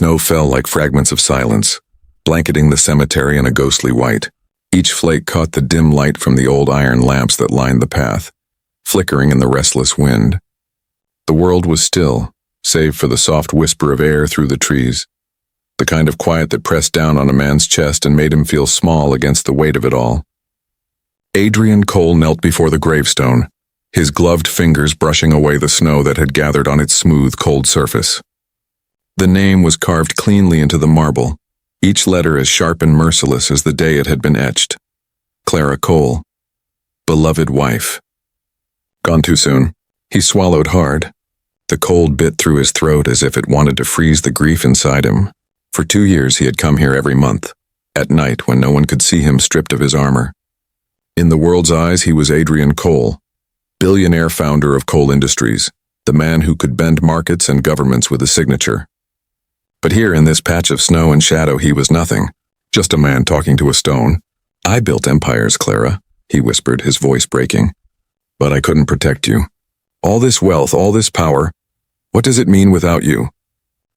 Snow fell like fragments of silence, blanketing the cemetery in a ghostly white. Each flake caught the dim light from the old iron lamps that lined the path, flickering in the restless wind. The world was still, save for the soft whisper of air through the trees, the kind of quiet that pressed down on a man's chest and made him feel small against the weight of it all. Adrien Cole knelt before the gravestone, his gloved fingers brushing away the snow that had gathered on its smooth, cold surface. The name was carved cleanly into the marble, each letter as sharp and merciless as the day it had been etched. Clara Cole, beloved wife. Gone too soon. He swallowed hard. The cold bit through his throat as if it wanted to freeze the grief inside him. For 2 years he had come here every month, at night when no one could see him stripped of his armor. In the world's eyes he was Adrien Cole, billionaire founder of Cole Industries, the man who could bend markets and governments with a signature. But here in this patch of snow and shadow he was nothing, just a man talking to a stone. I built empires, Clara, he whispered, his voice breaking. But I couldn't protect you. All this wealth, all this power, what does it mean without you?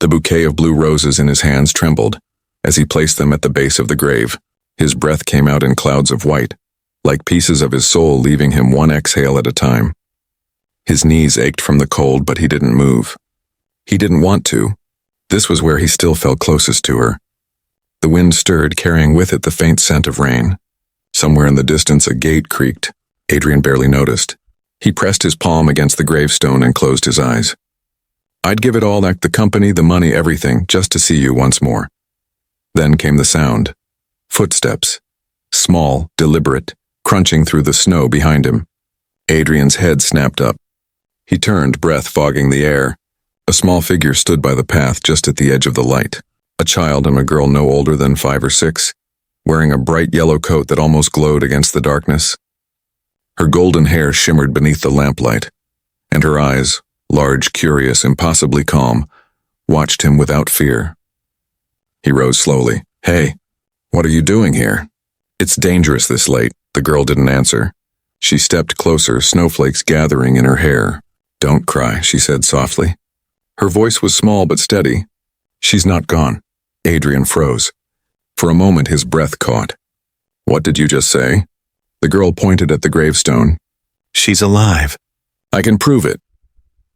The bouquet of blue roses in his hands trembled as he placed them at the base of the grave. His breath came out in clouds of white, like pieces of his soul leaving him one exhale at a time. His knees ached from the cold, but he didn't move. He didn't want to. This was where he still felt closest to her. The wind stirred, carrying with it the faint scent of rain. Somewhere in the distance a gate creaked. Adrien barely noticed. He pressed his palm against the gravestone and closed his eyes. I'd give it all, like the company, the money, everything, just to see you once more. Then came the sound. Footsteps. Small, deliberate, crunching through the snow behind him. Adrien's head snapped up. He turned, breath fogging the air. A small figure stood by the path just at the edge of the light. A child and a girl no older than 5 or 6, wearing a bright yellow coat that almost glowed against the darkness. Her golden hair shimmered beneath the lamplight, and her eyes, large, curious, impossibly calm, watched him without fear. He rose slowly. Hey, what are you doing here? It's dangerous this late. The girl didn't answer. She stepped closer, snowflakes gathering in her hair. Don't cry, she said softly. Her voice was small but steady. She's not gone. Adrien froze. For a moment his breath caught. What did you just say? The girl pointed at the gravestone. She's alive. I can prove it.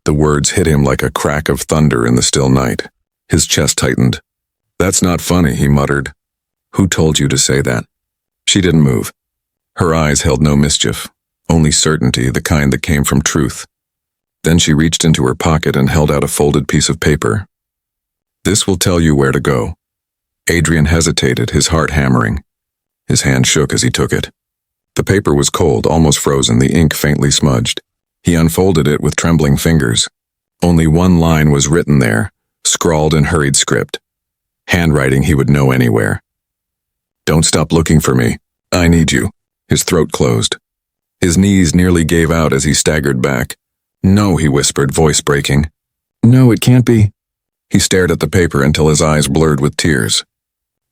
The words hit him like a crack of thunder in the still night. His chest tightened. That's not funny, he muttered. Who told you to say that? She didn't move. Her eyes held no mischief, only certainty, the kind that came from truth. Then she reached into her pocket and held out a folded piece of paper. This will tell you where to go. Adrien hesitated, his heart hammering. His hand shook as he took it. The paper was cold, almost frozen, the ink faintly smudged. He unfolded it with trembling fingers. Only one line was written there, scrawled in hurried script. Handwriting he would know anywhere. Don't stop looking for me. I need you. His throat closed. His knees nearly gave out as he staggered back. No, he whispered, voice breaking. No, it can't be. He stared at the paper until his eyes blurred with tears.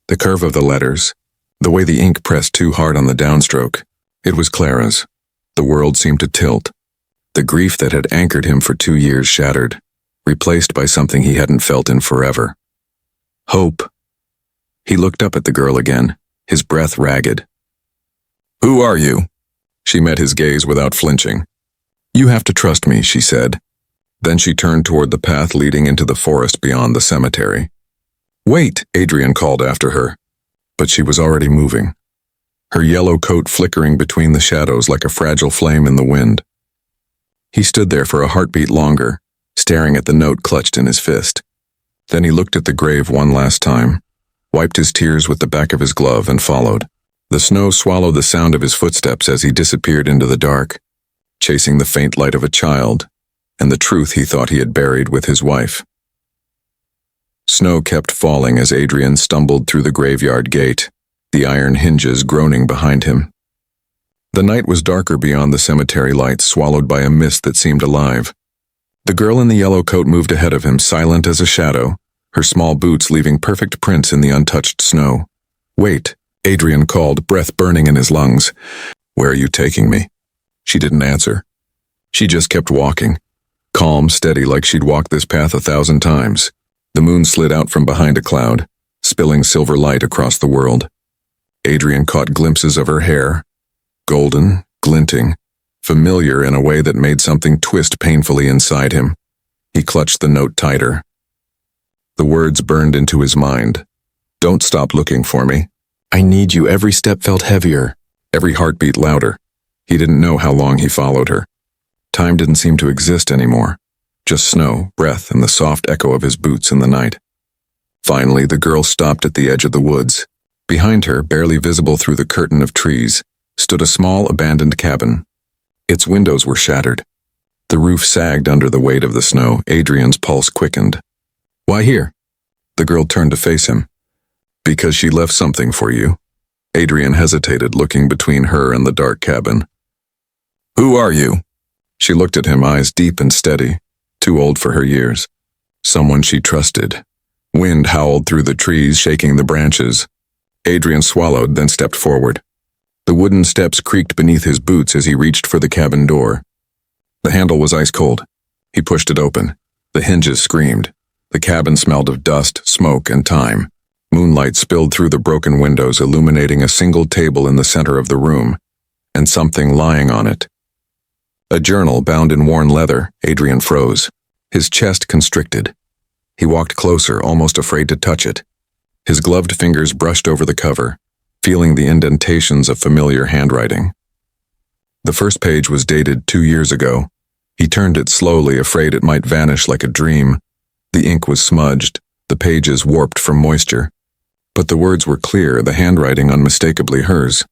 The curve of the letters, the way the ink pressed too hard on the downstroke, it was Clara's. The world seemed to tilt. The grief that had anchored him for 2 years shattered, replaced by something he hadn't felt in forever. Hope. He looked up at the girl again, his breath ragged. Who are you? She met his gaze without flinching. You have to trust me, she said. Then she turned toward the path leading into the forest beyond the cemetery. Wait, Adrien called after her. But she was already moving, her yellow coat flickering between the shadows like a fragile flame in the wind. He stood there for a heartbeat longer, staring at the note clutched in his fist. Then he looked at the grave one last time, wiped his tears with the back of his glove, and followed. The snow swallowed the sound of his footsteps as he disappeared into the dark, chasing the faint light of a child and the truth he thought he had buried with his wife. Snow kept falling as Adrien stumbled through the graveyard gate, the iron hinges groaning behind him. The night was darker beyond the cemetery lights, swallowed by a mist that seemed alive. The girl in the yellow coat moved ahead of him, silent as a shadow, her small boots leaving perfect prints in the untouched snow. Wait, Adrien called, breath burning in his lungs. Where are you taking me? She didn't answer. She just kept walking, calm, steady, like she'd walked this path 1,000 times. The moon slid out from behind a cloud, spilling silver light across the world. Adrien caught glimpses of her hair, golden, glinting, familiar in a way that made something twist painfully inside him. He clutched the note tighter. The words burned into his mind. Don't stop looking for me. I need you. Every step felt heavier, every heartbeat louder. He didn't know how long he followed her. Time didn't seem to exist anymore. Just snow, breath, and the soft echo of his boots in the night. Finally, the girl stopped at the edge of the woods. Behind her, barely visible through the curtain of trees, stood a small abandoned cabin. Its windows were shattered. The roof sagged under the weight of the snow. Adrien's pulse quickened. Why here? The girl turned to face him. Because she left something for you. Adrien hesitated, looking between her and the dark cabin. Who are you? She looked at him, eyes deep and steady, too old for her years. Someone she trusted. Wind howled through the trees, shaking the branches. Adrien swallowed, then stepped forward. The wooden steps creaked beneath his boots as he reached for the cabin door. The handle was ice cold. He pushed it open. The hinges screamed. The cabin smelled of dust, smoke, and time. Moonlight spilled through the broken windows, illuminating a single table in the center of the room, and something lying on it. A journal bound in worn leather. Adrien froze. His chest constricted. He walked closer, almost afraid to touch it. His gloved fingers brushed over the cover, feeling the indentations of familiar handwriting. The first page was dated 2 years ago. He turned it slowly, afraid it might vanish like a dream. The ink was smudged, the pages warped from moisture. But the words were clear, the handwriting unmistakably hers.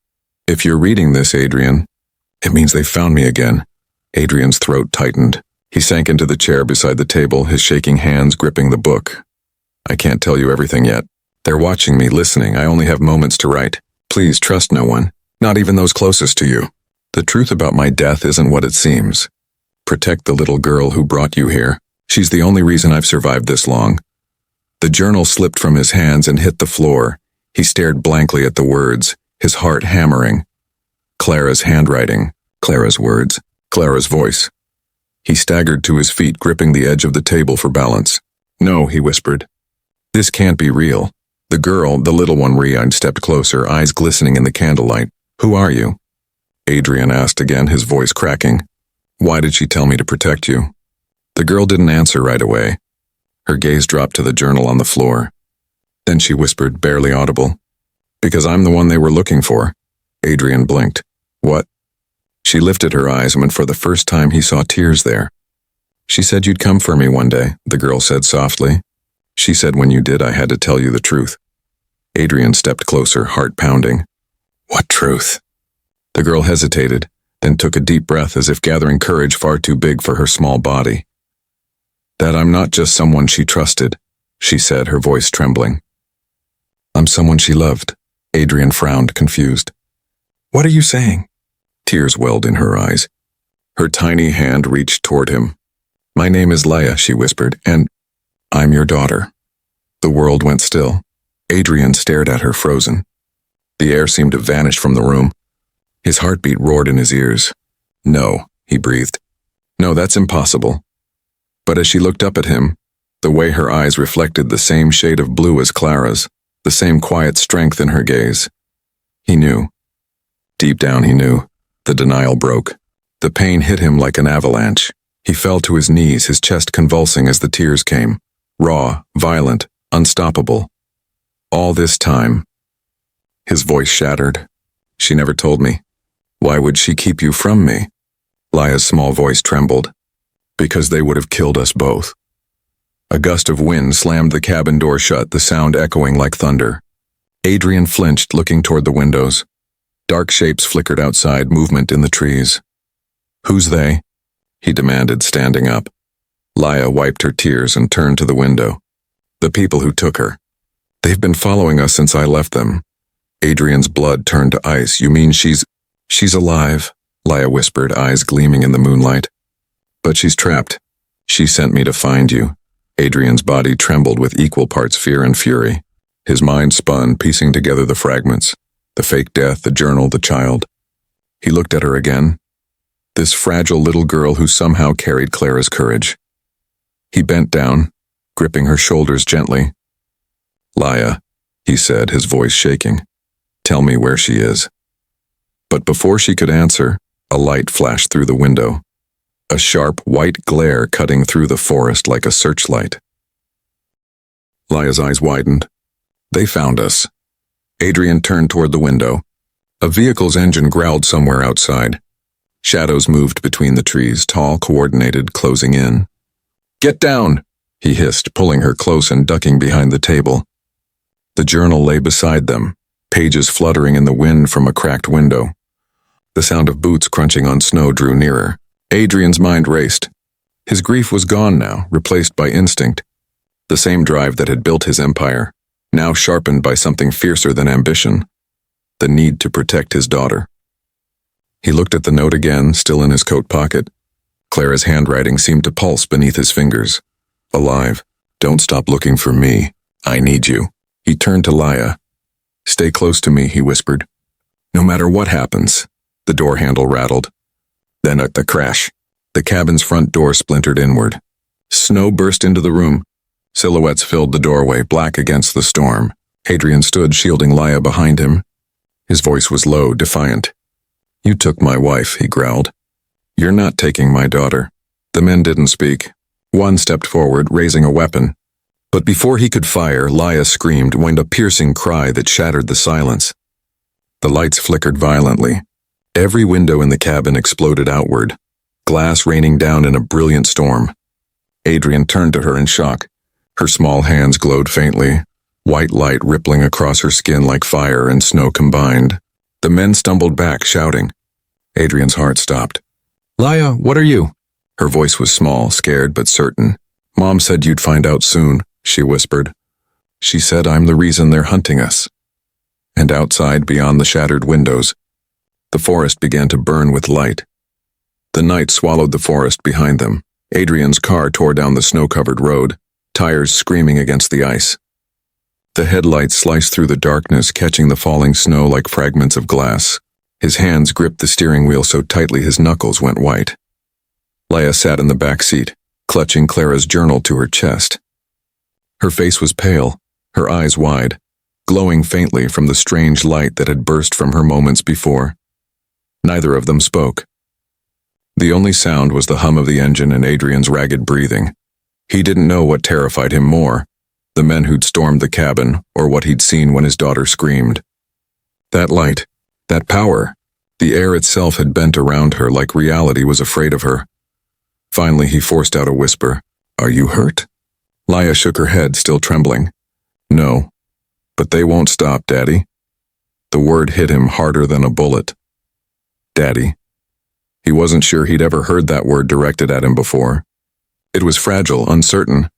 If you're reading this, Adrien, it means they found me again. Adrien's throat tightened. He sank into the chair beside the table, his shaking hands gripping the book. I can't tell you everything yet. They're watching me, listening. I only have moments to write. Please trust no one, not even those closest to you. The truth about my death isn't what it seems. Protect the little girl who brought you here. She's the only reason I've survived this long. The journal slipped from his hands and hit the floor. He stared blankly at the words, his heart hammering. Clara's handwriting, Clara's words, Clara's voice. He staggered to his feet, gripping the edge of the table for balance. No, he whispered. This can't be real. The girl, the little one, re-eyed, stepped closer, eyes glistening in the candlelight. Who are you? Adrien asked again, his voice cracking. Why did she tell me to protect you? The girl didn't answer right away. Her gaze dropped to the journal on the floor. Then she whispered, barely audible. Because I'm the one they were looking for. Adrien blinked. What? She lifted her eyes, and for the first time he saw tears there. She said you'd come for me one day, the girl said softly. She said when you did, I had to tell you the truth. Adrien stepped closer, heart pounding. What truth? The girl hesitated, then took a deep breath as if gathering courage far too big for her small body. That I'm not just someone she trusted, she said, her voice trembling. I'm someone she loved. Adrien frowned, confused. What are you saying? Tears welled in her eyes. Her tiny hand reached toward him. My name is Leia, she whispered, and I'm your daughter. The world went still. Adrien stared at her, frozen. The air seemed to vanish from the room. His heartbeat roared in his ears. No, he breathed. No, that's impossible. But as she looked up at him, the way her eyes reflected the same shade of blue as Clara's, the same quiet strength in her gaze. He knew. Deep down he knew. The denial broke. The pain hit him like an avalanche. He fell to his knees, his chest convulsing as the tears came. Raw, violent, unstoppable. All this time. His voice shattered. She never told me. Why would she keep you from me? Leia's small voice trembled. Because they would have killed us both. A gust of wind slammed the cabin door shut, the sound echoing like thunder. Adrien flinched, looking toward the windows. Dark shapes flickered outside, movement in the trees. Who's they? He demanded, standing up. Leia wiped her tears and turned to the window. The people who took her. They've been following us since I left them. Adrien's blood turned to ice. You mean she's alive? Leia whispered, eyes gleaming in the moonlight. But she's trapped. She sent me to find you. Adrien's body trembled with equal parts fear and fury. His mind spun, piecing together the fragments. The fake death, the journal, the child. He looked at her again. This fragile little girl who somehow carried Clara's courage. He bent down, gripping her shoulders gently. "Laya," he said, his voice shaking. "Tell me where she is." But before she could answer, a light flashed through the window. A sharp white glare cutting through the forest like a searchlight. Laya's eyes widened. "They found us." Adrien turned toward the window. A vehicle's engine growled somewhere outside. Shadows moved between the trees, tall, coordinated, closing in. "Get down!" he hissed, pulling her close and ducking behind the table. The journal lay beside them, pages fluttering in the wind from a cracked window. The sound of boots crunching on snow drew nearer. Adrien's mind raced. His grief was gone now, replaced by instinct. The same drive that had built his empire, now sharpened by something fiercer than ambition. The need to protect his daughter. He looked at the note again, still in his coat pocket. Clara's handwriting seemed to pulse beneath his fingers. Alive. "Don't stop looking for me. I need you." He turned to Laya. "Stay close to me," he whispered. "No matter what happens." The door handle rattled. Then at the crash, the cabin's front door splintered inward. Snow burst into the room. Silhouettes filled the doorway, black against the storm. Adrien stood, shielding Laya behind him. His voice was low, defiant. "You took my wife," he growled. "You're not taking my daughter." The men didn't speak. One stepped forward, raising a weapon. But before he could fire, Laya screamed, whined a piercing cry that shattered the silence. The lights flickered violently. Every window in the cabin exploded outward, glass raining down in a brilliant storm. Adrien turned to her in shock. Her small hands glowed faintly, white light rippling across her skin like fire and snow combined. The men stumbled back, shouting. Adrien's heart stopped. "Laya, what are you?" Her voice was small, scared but certain. "Mom said you'd find out soon," she whispered. "She said I'm the reason they're hunting us." And outside, beyond the shattered windows, the forest began to burn with light. The night swallowed the forest behind them. Adrien's car tore down the snow-covered road, tires screaming against the ice. The headlights sliced through the darkness, catching the falling snow like fragments of glass. His hands gripped the steering wheel so tightly his knuckles went white. Laya sat in the back seat, clutching Clara's journal to her chest. Her face was pale, her eyes wide, glowing faintly from the strange light that had burst from her moments before. Neither of them spoke. The only sound was the hum of the engine and Adrien's ragged breathing. He didn't know what terrified him more, the men who'd stormed the cabin or what he'd seen when his daughter screamed. That light, that power, the air itself had bent around her like reality was afraid of her. Finally, he forced out a whisper. "Are you hurt?" Laya shook her head, still trembling. "No. But they won't stop, Daddy." The word hit him harder than a bullet. Daddy. He wasn't sure he'd ever heard that word directed at him before. It was fragile, uncertain,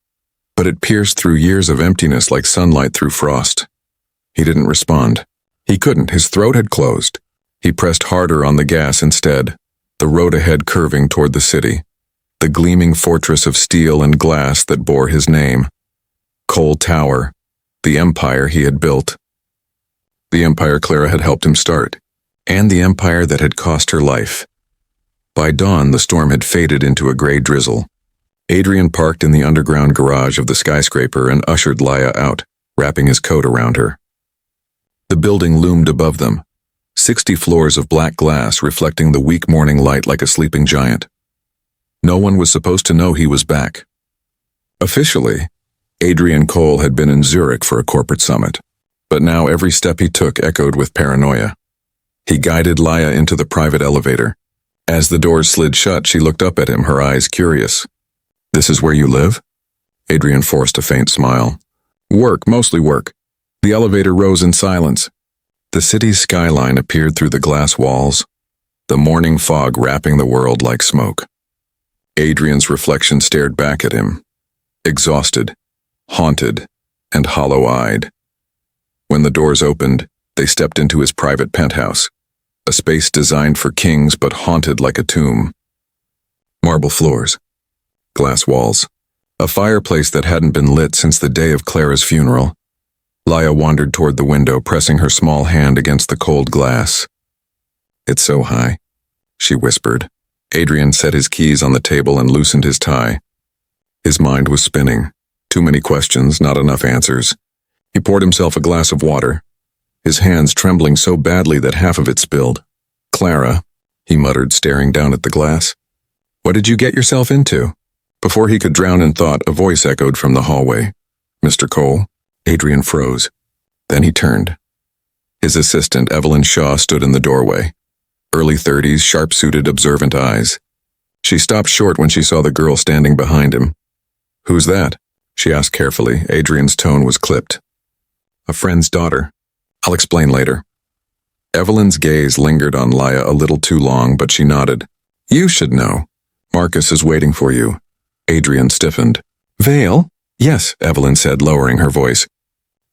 but it pierced through years of emptiness like sunlight through frost. He didn't respond. He couldn't, his throat had closed. He pressed harder on the gas instead, the road ahead curving toward the city, the gleaming fortress of steel and glass that bore his name. Cole Tower, the empire he had built. The empire Clara had helped him start, and the empire that had cost her life. By dawn, the storm had faded into a gray drizzle. Adrien parked in the underground garage of the skyscraper and ushered Laya out, wrapping his coat around her. The building loomed above them, 60 floors of black glass reflecting the weak morning light like a sleeping giant. No one was supposed to know he was back. Officially, Adrien Cole had been in Zurich for a corporate summit, but now every step he took echoed with paranoia. He guided Laya into the private elevator. As the doors slid shut, she looked up at him, her eyes curious. "This is where you live?" Adrien forced a faint smile. "Work, mostly work." The elevator rose in silence. The city's skyline appeared through the glass walls, the morning fog wrapping the world like smoke. Adrien's reflection stared back at him, exhausted, haunted, and hollow-eyed. When the doors opened, they stepped into his private penthouse, a space designed for kings but haunted like a tomb. Marble floors, glass walls, a fireplace that hadn't been lit since the day of Clara's funeral. Laya wandered toward the window, pressing her small hand against the cold glass. "It's so high," she whispered. Adrien set his keys on the table and loosened his tie. His mind was spinning. Too many questions, not enough answers. He poured himself a glass of water, his hands trembling so badly that half of it spilled. "Clara," he muttered, staring down at the glass. "What did you get yourself into?" Before he could drown in thought, a voice echoed from the hallway. "Mr. Cole?" Adrien froze. Then he turned. His assistant, Evelyn Shaw, stood in the doorway. Early 30s, sharp-suited, observant eyes. She stopped short when she saw the girl standing behind him. "Who's that?" she asked carefully. Adrien's tone was clipped. "A friend's daughter. I'll explain later." Evelyn's gaze lingered on Laya a little too long, but she nodded. "You should know. Marcus is waiting for you." Adrien stiffened. "Vale?" "Yes," Evelyn said, lowering her voice.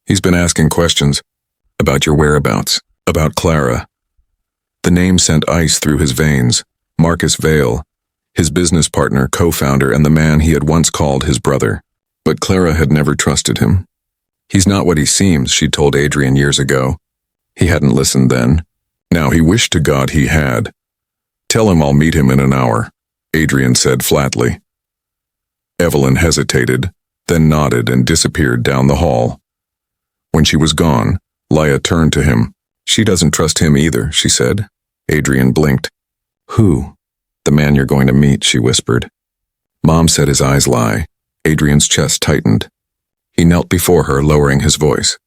"He's been asking questions. About your whereabouts. About Clara." The name sent ice through his veins. Marcus Vale, his business partner, co-founder, and the man he had once called his brother. But Clara had never trusted him. "He's not what he seems," she told Adrien years ago. He hadn't listened then. Now he wished to God he had. "Tell him I'll meet him in an hour," Adrien said flatly. Evelyn hesitated, then nodded and disappeared down the hall. When she was gone, Laya turned to him. "She doesn't trust him either," she said. Adrien blinked. "Who?" "The man you're going to meet," she whispered. Mom said his eyes lie. Adrien's chest tightened. He knelt before her, lowering his voice.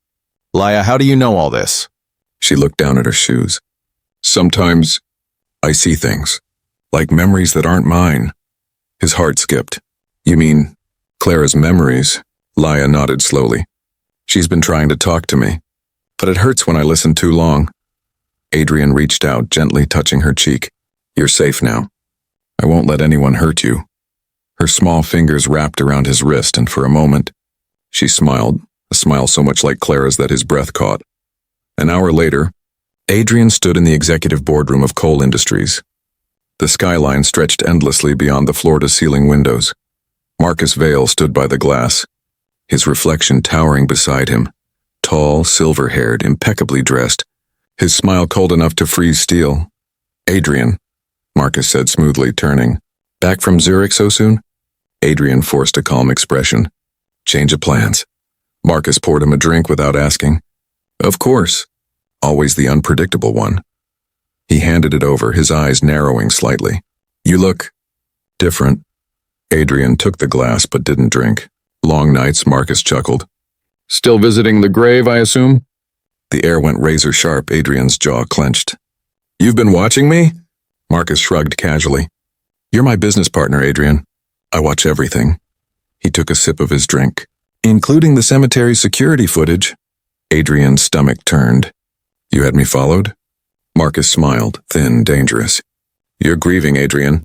"Laya, how do you know all this?" She looked down at her shoes. "Sometimes I see things, like memories that aren't mine." His heart skipped. "You mean Clara's memories?" Laya nodded slowly. "She's been trying to talk to me, but it hurts when I listen too long." Adrien reached out, gently touching her cheek. "You're safe now. I won't let anyone hurt you." Her small fingers wrapped around his wrist, and for a moment, she smiled, a smile so much like Clara's that his breath caught. An hour later, Adrien stood in the executive boardroom of Cole Industries. The skyline stretched endlessly beyond the floor-to-ceiling windows. Marcus Vale stood by the glass, his reflection towering beside him, tall, silver-haired, impeccably dressed, his smile cold enough to freeze steel. "Adrien," Marcus said smoothly, turning. "Back from Zurich so soon?" Adrien forced a calm expression. "Change of plans." Marcus poured him a drink without asking. "Of course. Always the unpredictable one." He handed it over, his eyes narrowing slightly. "You look different." Adrien took the glass but didn't drink. "Long nights," Marcus chuckled. "Still visiting the grave, I assume?" The air went razor sharp. Adrien's jaw clenched. "You've been watching me?" Marcus shrugged casually. "You're my business partner, Adrien. I watch everything." He took a sip of his drink. "Including the cemetery security footage." Adrien's stomach turned. "You had me followed?" Marcus smiled, thin, dangerous. "You're grieving, Adrien,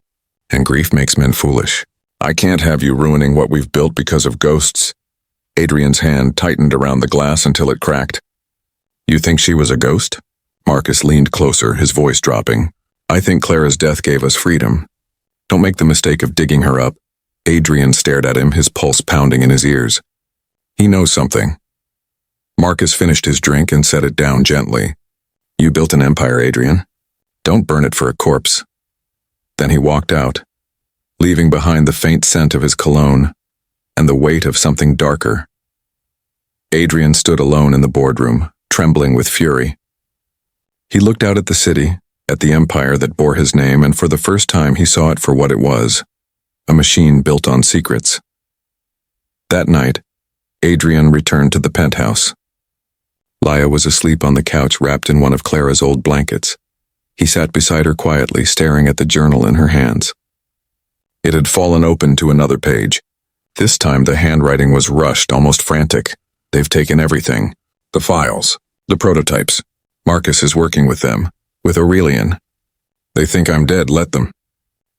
and grief makes men foolish. I can't have you ruining what we've built because of ghosts." Adrien's hand tightened around the glass until it cracked. "You think she was a ghost?" Marcus leaned closer, his voice dropping. "I think Clara's death gave us freedom. Don't make the mistake of digging her up." Adrien stared at him, his pulse pounding in his ears. "He knows something." Marcus finished his drink and set it down gently. "You built an empire, Adrien. Don't burn it for a corpse." Then he walked out, leaving behind the faint scent of his cologne and the weight of something darker. Adrien stood alone in the boardroom, trembling with fury. He looked out at the city, at the empire that bore his name, and for the first time he saw it for what it was, a machine built on secrets. That night, Adrien returned to the penthouse. Laya was asleep on the couch, wrapped in one of Clara's old blankets. He sat beside her quietly, staring at the journal in her hands. It had fallen open to another page. This time the handwriting was rushed, almost frantic. "They've taken everything. The files, the prototypes. Marcus is working with them, with Aurelian. They think I'm dead, let them."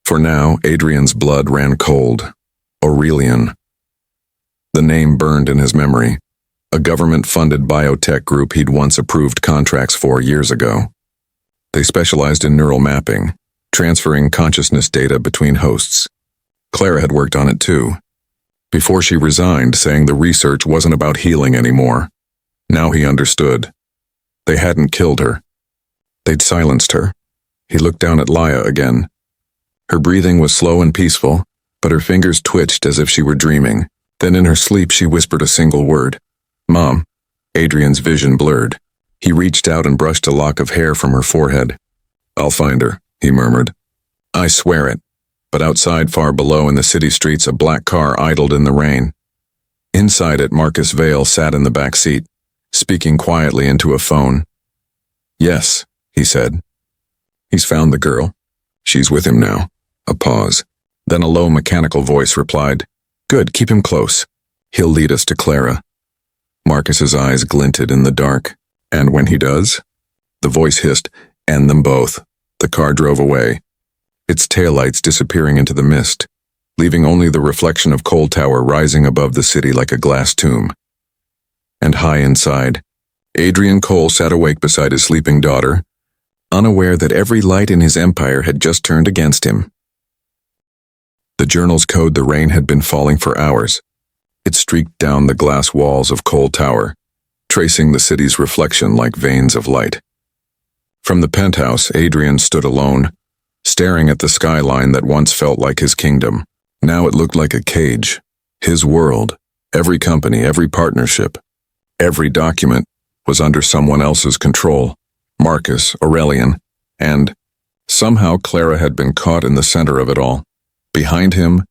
For now, Adrien's blood ran cold. Aurelian. The name burned in his memory. A government-funded biotech group he'd once approved contracts for years ago. They specialized in neural mapping, transferring consciousness data between hosts. Clara had worked on it too. Before she resigned, saying the research wasn't about healing anymore. Now he understood. They hadn't killed her. They'd silenced her. He looked down at Laya again. Her breathing was slow and peaceful, but her fingers twitched as if she were dreaming. Then in her sleep she whispered a single word. Mom. Adrien's vision blurred. He reached out and brushed a lock of hair from her forehead. I'll find her, he murmured. I swear it. But outside, far below in the city streets, a black car idled in the rain. Inside it, Marcus Vale sat in the back seat, speaking quietly into a phone. Yes, he said. He's found the girl. She's with him now. A pause. Then a low mechanical voice replied, Good, keep him close. He'll lead us to Clara. Marcus's eyes glinted in the dark. And when he does? The voice hissed, End them both. The car drove away, its taillights disappearing into the mist, leaving only the reflection of Cole Tower rising above the city like a glass tomb. And high inside, Adrien Cole sat awake beside his sleeping daughter, unaware that every light in his empire had just turned against him. The journals code the rain had been falling for hours. It streaked down the glass walls of Cole Tower, tracing the city's reflection like veins of light. From the penthouse, Adrien stood alone, staring at the skyline that once felt like his kingdom. Now it looked like a cage. His world, every company, every partnership, every document was under someone else's control. Marcus, Aurelian, and somehow Clara had been caught in the center of it all. Behind him,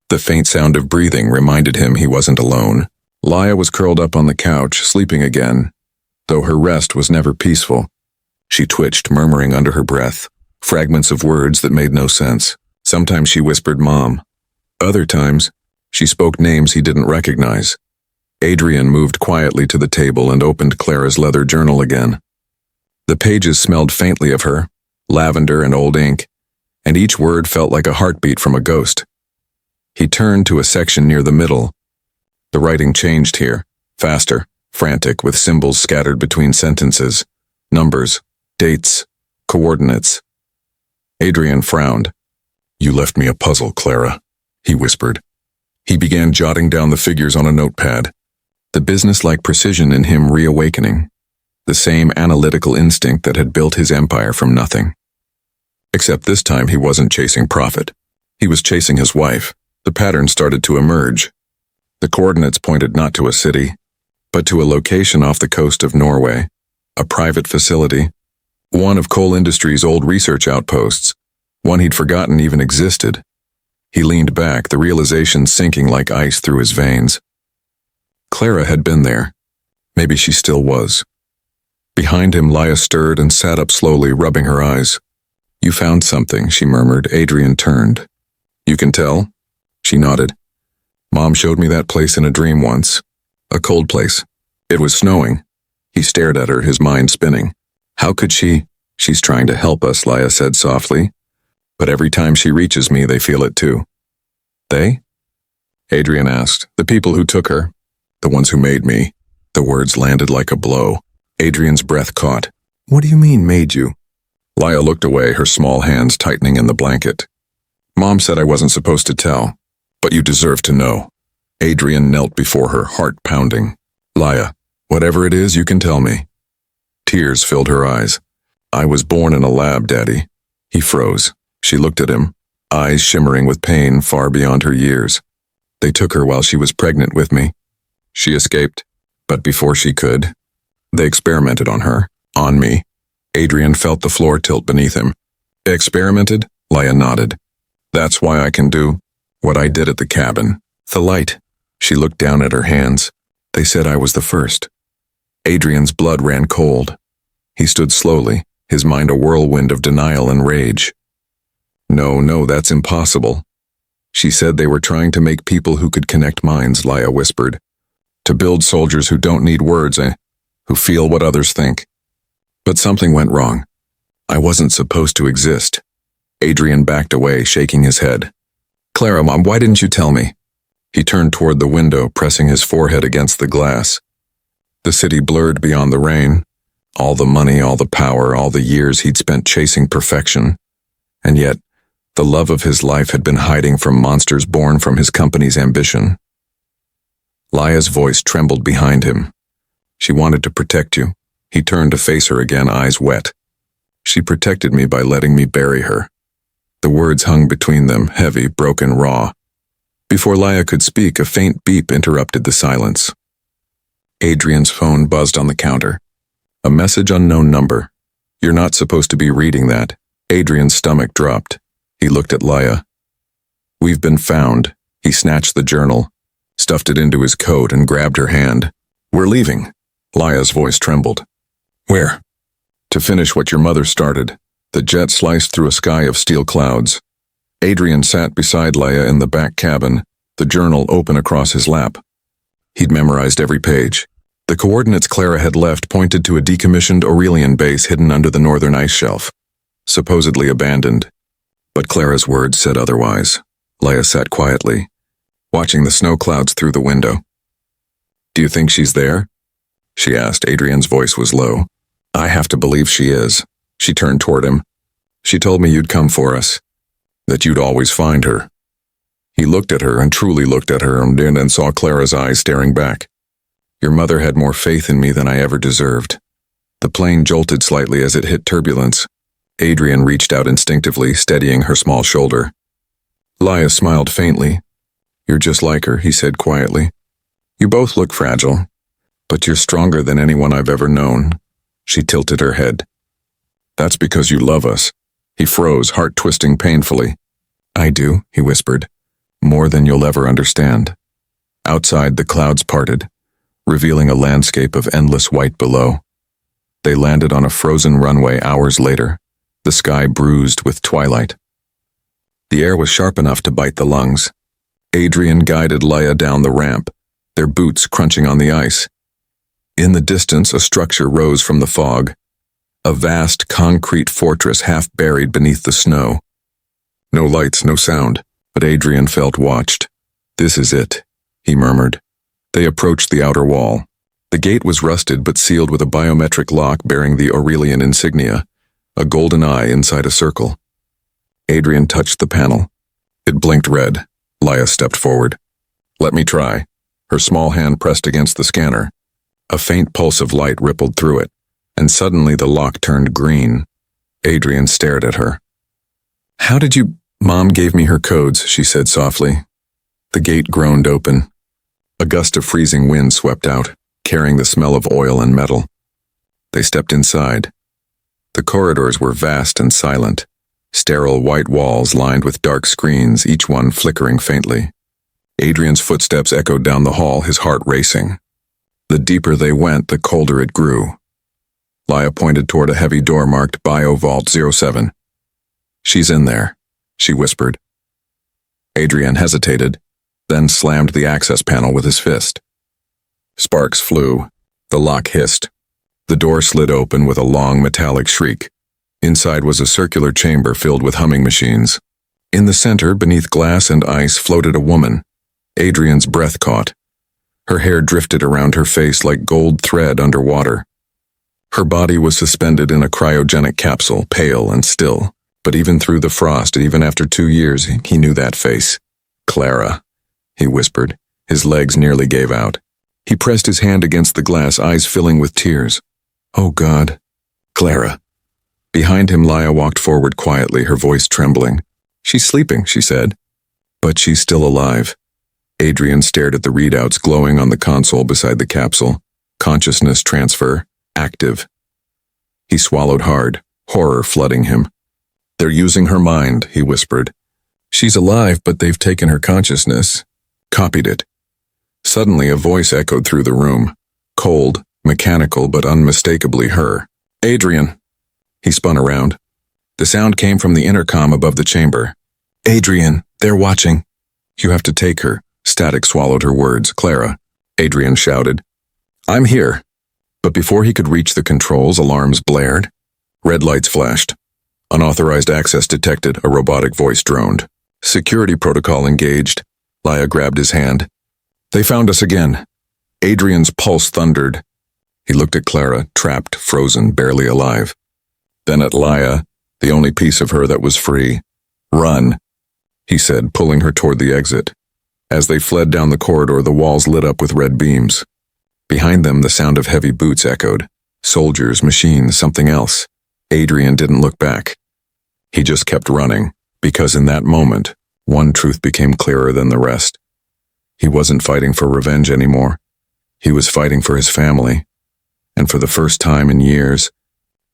the faint sound of breathing reminded him he wasn't alone. Laia was curled up on the couch, sleeping again, though her rest was never peaceful. She twitched, murmuring under her breath, fragments of words that made no sense. Sometimes she whispered Mom. Other times, she spoke names he didn't recognize. Adrien moved quietly to the table and opened Clara's leather journal again. The pages smelled faintly of her, lavender and old ink, and each word felt like a heartbeat from a ghost. He turned to a section near the middle. The writing changed here, faster, frantic, with symbols scattered between sentences, numbers, dates, coordinates. Adrien frowned. You left me a puzzle, Clara, he whispered. He began jotting down the figures on a notepad, the business-like precision in him reawakening, the same analytical instinct that had built his empire from nothing. Except this time he wasn't chasing profit. He was chasing his wife. The pattern started to emerge. The coordinates pointed not to a city, but to a location off the coast of Norway, a private facility, one of Cole Industries' old research outposts, one he'd forgotten even existed. He leaned back, the realization sinking like ice through his veins. Clara had been there. Maybe she still was. Behind him, Laia stirred and sat up slowly, rubbing her eyes. You found something, she murmured. Adrien turned. You can tell? She nodded. Mom showed me that place in a dream once. A cold place. It was snowing. He stared at her, his mind spinning. How could she? She's trying to help us, Laia said softly. But every time she reaches me, they feel it too. They? Adrien asked. The people who took her. The ones who made me. The words landed like a blow. Adrien's breath caught. What do you mean, made you? Laia looked away, her small hands tightening in the blanket. Mom said I wasn't supposed to tell, but you deserve to know. Adrien knelt before her, heart pounding. Laia, whatever it is, you can tell me. Tears filled her eyes. I was born in a lab, Daddy. He froze. She looked at him, eyes shimmering with pain far beyond her years. They took her while she was pregnant with me. She escaped, but before she could, they experimented on her, on me. Adrien felt the floor tilt beneath him. Experimented? Laia nodded. That's why I can do what I did at the cabin. The light. She looked down at her hands. They said I was the first. Adrien's blood ran cold. He stood slowly, his mind a whirlwind of denial and rage. No, that's impossible. She said they were trying to make people who could connect minds, Laia whispered. To build soldiers who don't need words, who feel what others think. But something went wrong. I wasn't supposed to exist. Adrien backed away, shaking his head. Clara, Mom, why didn't you tell me? He turned toward the window, pressing his forehead against the glass. The city blurred beyond the rain. All the money, all the power, all the years he'd spent chasing perfection. And yet, the love of his life had been hiding from monsters born from his company's ambition. Laia's voice trembled behind him. She wanted to protect you. He turned to face her again, eyes wet. She protected me by letting me bury her. The words hung between them, heavy, broken, raw. Before Laia could speak, a faint beep interrupted the silence. Adrien's phone buzzed on the counter. A message unknown number. You're not supposed to be reading that. Adrien's stomach dropped. He looked at Laia. We've been found. He snatched the journal, stuffed it into his coat, and grabbed her hand. We're leaving. Laia's voice trembled. Where? To finish what your mother started. The jet sliced through a sky of steel clouds. Adrien sat beside Laia in the back cabin, the journal open across his lap. He'd memorized every page. The coordinates Clara had left pointed to a decommissioned Aurelian base hidden under the northern ice shelf, supposedly abandoned. But Clara's words said otherwise. Laia sat quietly, watching the snow clouds through the window. Do you think she's there? She asked. Adrien's voice was low. I have to believe she is. She turned toward him. She told me you'd come for us, that you'd always find her. He looked at her and truly looked at her and saw Clara's eyes staring back. Your mother had more faith in me than I ever deserved. The plane jolted slightly as it hit turbulence. Adrien reached out instinctively, steadying her small shoulder. Laia smiled faintly. You're just like her, he said quietly. You both look fragile, but you're stronger than anyone I've ever known. She tilted her head. That's because you love us. He froze, heart twisting painfully. I do, he whispered. More than you'll ever understand. Outside, the clouds parted, revealing a landscape of endless white below. They landed on a frozen runway hours later, the sky bruised with twilight. The air was sharp enough to bite the lungs. Adrien guided Laia down the ramp, their boots crunching on the ice. In the distance, a structure rose from the fog, a vast concrete fortress half buried beneath the snow. No lights, no sound, but Adrien felt watched. This is it, he murmured. They approached the outer wall. The gate was rusted but sealed with a biometric lock bearing the Aurelian insignia, a golden eye inside a circle. Adrien touched the panel. It blinked red. Laia stepped forward. Let me try. Her small hand pressed against the scanner. A faint pulse of light rippled through it, and suddenly the lock turned green. Adrien stared at her. How did you— Mom gave me her codes, she said softly. The gate groaned open. A gust of freezing wind swept out, carrying the smell of oil and metal. They stepped inside. The corridors were vast and silent, sterile white walls lined with dark screens, each one flickering faintly. Adrien's footsteps echoed down the hall, his heart racing. The deeper they went, the colder it grew. Laia pointed toward a heavy door marked Bio Vault 07. She's in there, she whispered. Adrien hesitated, then slammed the access panel with his fist. Sparks flew. The lock hissed. The door slid open with a long metallic shriek. Inside was a circular chamber filled with humming machines. In the center, beneath glass and ice, floated a woman. Adrien's breath caught. Her hair drifted around her face like gold thread underwater. Her body was suspended in a cryogenic capsule, pale and still. But even through the frost, and even after 2 years, he knew that face. Clara, he whispered. His legs nearly gave out. He pressed his hand against the glass, eyes filling with tears. Oh, God. Clara. Behind him, Laia walked forward quietly, her voice trembling. She's sleeping, she said. But she's still alive. Adrien stared at the readouts glowing on the console beside the capsule. Consciousness transfer, active. He swallowed hard, horror flooding him. They're using her mind, he whispered. She's alive, but they've taken her consciousness, copied it. Suddenly a voice echoed through the room, cold, mechanical, but unmistakably her. Adrien. He spun around. The sound came from the intercom above the chamber. Adrien, they're watching. You have to take her. Static swallowed her words. Clara. Adrien shouted. I'm here. But before he could reach the controls, alarms blared. Red lights flashed. Unauthorized access detected, a robotic voice droned. Security protocol engaged. Laia grabbed his hand. They found us again. Adrien's pulse thundered. He looked at Clara, trapped, frozen, barely alive. Then at Laia, the only piece of her that was free. Run, he said, pulling her toward the exit. As they fled down the corridor, the walls lit up with red beams. Behind them, the sound of heavy boots echoed. Soldiers, machines, something else. Adrien didn't look back. He just kept running, because in that moment, one truth became clearer than the rest. He wasn't fighting for revenge anymore. He was fighting for his family. And for the first time in years,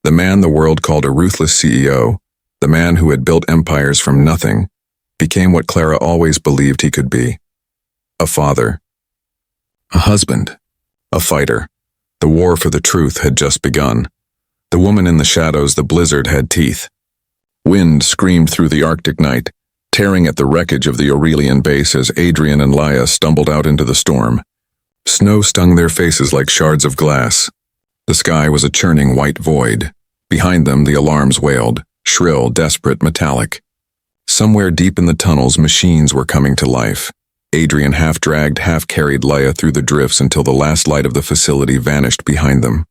the man the world called a ruthless CEO, the man who had built empires from nothing, became what Clara always believed he could be. A father. A husband. A fighter. The war for the truth had just begun. The woman in the shadows, the blizzard, had teeth. Wind screamed through the Arctic night, tearing at the wreckage of the Aurelian base as Adrien and Laia stumbled out into the storm. Snow stung their faces like shards of glass. The sky was a churning white void. Behind them, the alarms wailed, shrill, desperate, metallic. Somewhere deep in the tunnels, machines were coming to life. Adrien half-dragged, half-carried Laia through the drifts until the last light of the facility vanished behind them.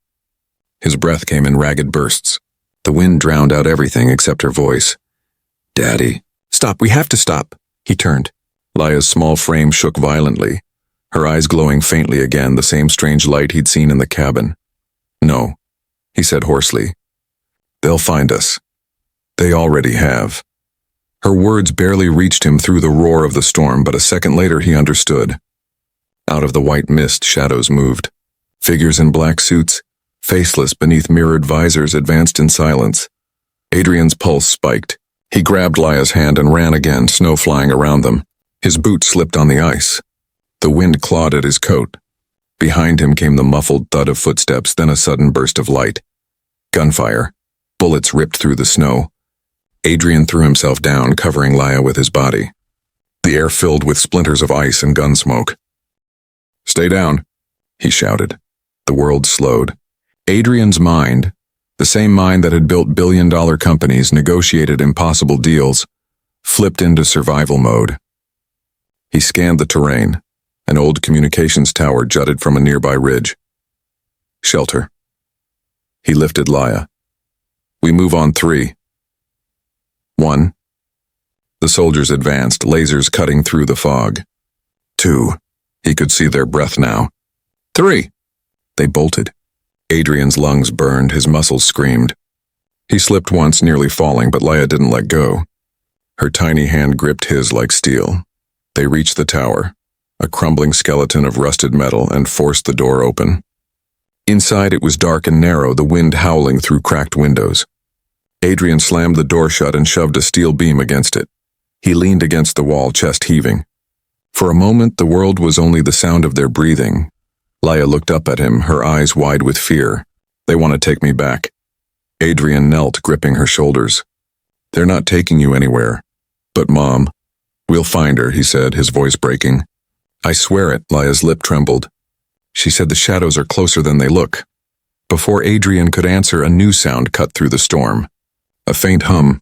His breath came in ragged bursts. The wind drowned out everything except her voice. "Daddy." "Stop, we have to stop." He turned. Laia's small frame shook violently, her eyes glowing faintly again, the same strange light he'd seen in the cabin. "No," he said hoarsely. "They'll find us. They already have." Her words barely reached him through the roar of the storm, but a second later he understood. Out of the white mist, shadows moved. Figures in black suits, faceless beneath mirrored visors, advanced in silence. Adrien's pulse spiked. He grabbed Laia's hand and ran again, snow flying around them. His boot slipped on the ice. The wind clawed at his coat. Behind him came the muffled thud of footsteps, then a sudden burst of light. Gunfire. Bullets ripped through the snow. Adrien threw himself down, covering Laia with his body. The air filled with splinters of ice and gun smoke. "Stay down," he shouted. The world slowed. Adrien's mind, the same mind that had built billion-dollar companies, negotiated impossible deals, flipped into survival mode. He scanned the terrain. An old communications tower jutted from a nearby ridge. Shelter. He lifted Laia. "We move on 3. 1. The soldiers advanced, lasers cutting through the fog. 2. He could see their breath now. 3. They bolted. Adrien's lungs burned, his muscles screamed. He slipped once, nearly falling, but Laia didn't let go. Her tiny hand gripped his like steel. They reached the tower, a crumbling skeleton of rusted metal, and forced the door open. Inside it was dark and narrow, the wind howling through cracked windows. Adrien slammed the door shut and shoved a steel beam against it. He leaned against the wall, chest heaving. For a moment, the world was only the sound of their breathing. Laia looked up at him, her eyes wide with fear. "They want to take me back." Adrien knelt, gripping her shoulders. "They're not taking you anywhere." "But Mom." "We'll find her," he said, his voice breaking. "I swear it," Laia's lip trembled. She said the shadows are closer than they look. Before Adrien could answer, a new sound cut through the storm. A faint hum,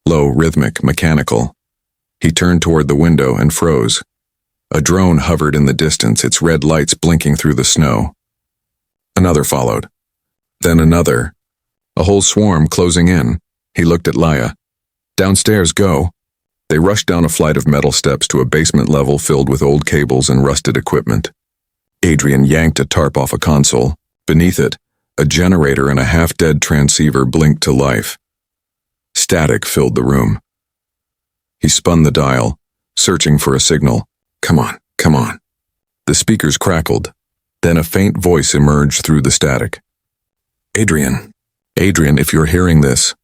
low, rhythmic, mechanical. He turned toward the window and froze. A drone hovered in the distance, its red lights blinking through the snow. Another followed. Then another. A whole swarm closing in. He looked at Laia. "Downstairs, go." They rushed down a flight of metal steps to a basement level filled with old cables and rusted equipment. Adrien yanked a tarp off a console. Beneath it, a generator and a half-dead transceiver blinked to life. Static filled the room. He spun the dial, searching for a signal. "Come on, come on." The speakers crackled. Then a faint voice emerged through the static. "Adrien. Adrien, if you're hearing this."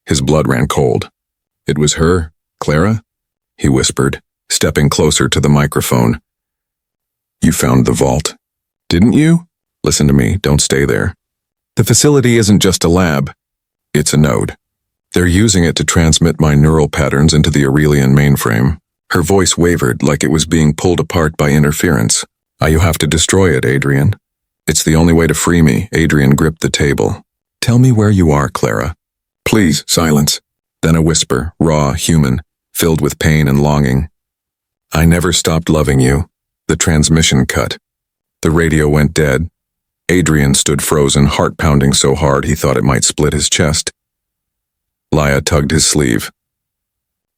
His blood ran cold. It was her, Clara? He whispered, stepping closer to the microphone. "You found the vault, didn't you? Listen to me, don't stay there. The facility isn't just a lab. It's a node. They're using it to transmit my neural patterns into the Aurelian mainframe." Her voice wavered like it was being pulled apart by interference. "You have to destroy it, Adrien. It's the only way to free me." Adrien gripped the table. "Tell me where you are, Clara." "Please, silence." Then a whisper, raw, human, filled with pain and longing. "I never stopped loving you." The transmission cut. The radio went dead. Adrien stood frozen, heart pounding so hard he thought it might split his chest. Laia tugged his sleeve.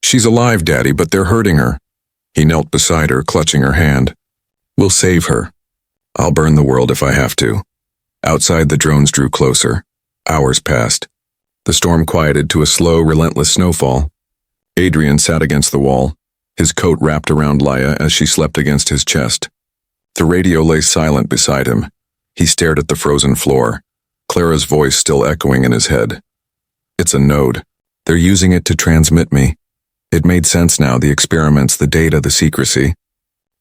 "She's alive, Daddy, but they're hurting her." He knelt beside her, clutching her hand. "We'll save her. I'll burn the world if I have to." Outside, the drones drew closer. Hours passed. The storm quieted to a slow, relentless snowfall. Adrien sat against the wall, his coat wrapped around Laia as she slept against his chest. The radio lay silent beside him. He stared at the frozen floor, Clara's voice still echoing in his head. It's a node. They're using it to transmit me. It made sense now, the experiments, the data, the secrecy.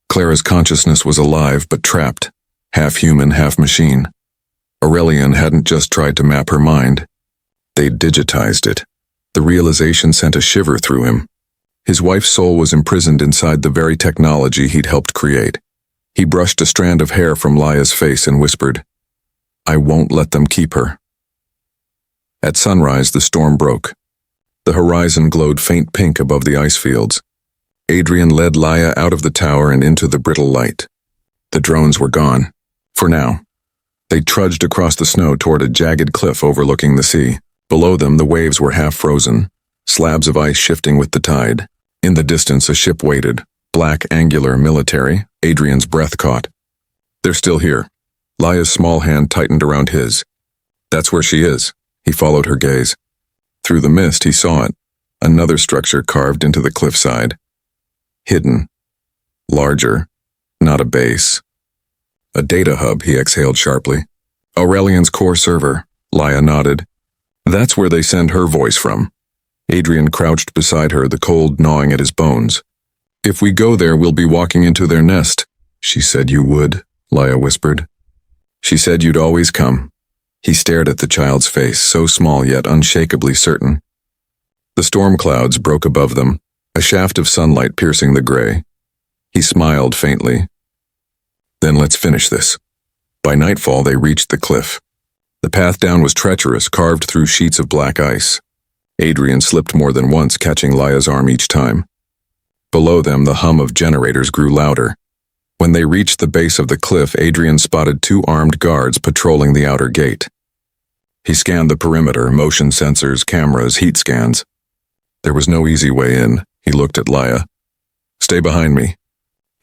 Clara's consciousness was alive but trapped, half human, half machine. Adrien hadn't just tried to map her mind. They'd digitized it. The realization sent a shiver through him. His wife's soul was imprisoned inside the very technology he'd helped create. He brushed a strand of hair from Laia's face and whispered, I won't let them keep her. At sunrise, the storm broke. The horizon glowed faint pink above the ice fields. Adrien led Laia out of the tower and into the brittle light. The drones were gone. For now. They trudged across the snow toward a jagged cliff overlooking the sea. Below them, the waves were half frozen, slabs of ice shifting with the tide. In the distance, a ship waited, black, angular, military. Adrien's breath caught. They're still here. Laia's small hand tightened around his. That's where she is. He followed her gaze. Through the mist, he saw it. Another structure carved into the cliffside. Hidden. Larger. Not a base. A data hub, he exhaled sharply. Adrien's core server. Laia nodded. That's where they send her voice from. Adrien crouched beside her, the cold gnawing at his bones. If we go there, we'll be walking into their nest. She said you would, Laia whispered. She said you'd always come. He stared at the child's face, so small yet unshakably certain. The storm clouds broke above them, a shaft of sunlight piercing the gray. He smiled faintly. Then let's finish this. By nightfall, they reached the cliff. The path down was treacherous, carved through sheets of black ice. Adrien slipped more than once, catching Laia's arm each time. Below them, the hum of generators grew louder. When they reached the base of the cliff, Adrien spotted 2 armed guards patrolling the outer gate. He scanned the perimeter, motion sensors, cameras, heat scans. There was no easy way in. He looked at Laia. Stay behind me,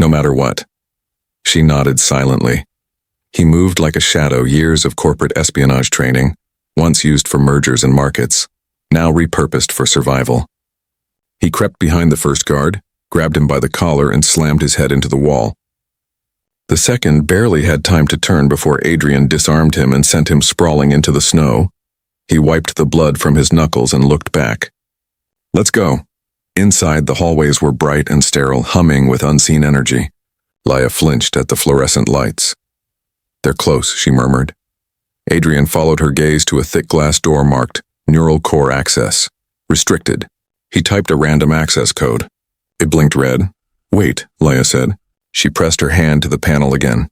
no matter what. She nodded silently. He moved like a shadow, years of corporate espionage training, once used for mergers and markets, now repurposed for survival. He crept behind the first guard, grabbed him by the collar, and slammed his head into the wall. The second barely had time to turn before Adrien disarmed him and sent him sprawling into the snow. He wiped the blood from his knuckles and looked back. Let's go. Inside, the hallways were bright and sterile, humming with unseen energy. Laia flinched at the fluorescent lights. They're close, she murmured. Adrien followed her gaze to a thick glass door marked Neural Core Access. Restricted. He typed a random access code. It blinked red. Wait, Laia said. She pressed her hand to the panel again.